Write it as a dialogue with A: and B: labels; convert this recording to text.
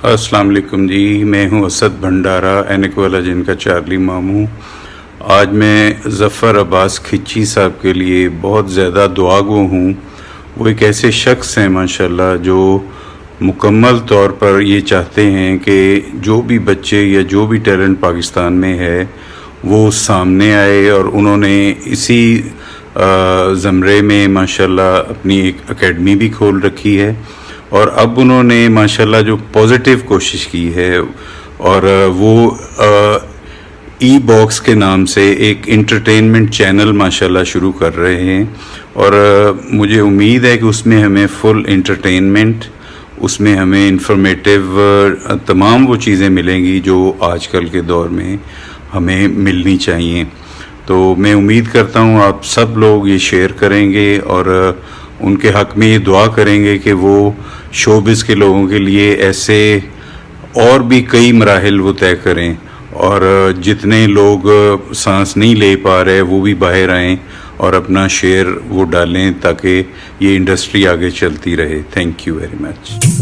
A: अस्सलाम वालेकुम जी, मैं हूं असद भंडारा, एनक वाला जिनका चार्ली मामू। आज मैं ज़फ़र अब्बास खिच्ची साहब के लिए बहुत ज़्यादा दुआगो हूँ। वो एक ऐसे शख्स हैं माशाल्लाह जो मुकम्मल तौर पर ये चाहते हैं कि जो भी बच्चे या जो भी टैलेंट पाकिस्तान में है वो सामने आए, और उन्होंने इसी ज़मरे में माशाल्लाह अपनी एक एकेडमी भी खोल रखी है। और अब उन्होंने माशाल्लाह जो पॉजिटिव कोशिश की है, और वो ई बॉक्स के नाम से एक इंटरटेनमेंट चैनल माशाल्लाह शुरू कर रहे हैं। और मुझे उम्मीद है कि उसमें हमें फुल इंटरटेनमेंट, उसमें हमें इंफॉर्मेटिव तमाम वो चीज़ें मिलेंगी जो आजकल के दौर में हमें मिलनी चाहिए। तो मैं उम्मीद करता हूँ आप सब लोग ये शेयर करेंगे और उनके हक़ में ये दुआ करेंगे कि वो शोबिज़ के लोगों के लिए ऐसे और भी कई मराहिल वो तय करें, और जितने लोग सांस नहीं ले पा रहे वो भी बाहर आएँ और अपना शेयर वो डालें ताकि ये इंडस्ट्री आगे चलती रहे। Thank you very much.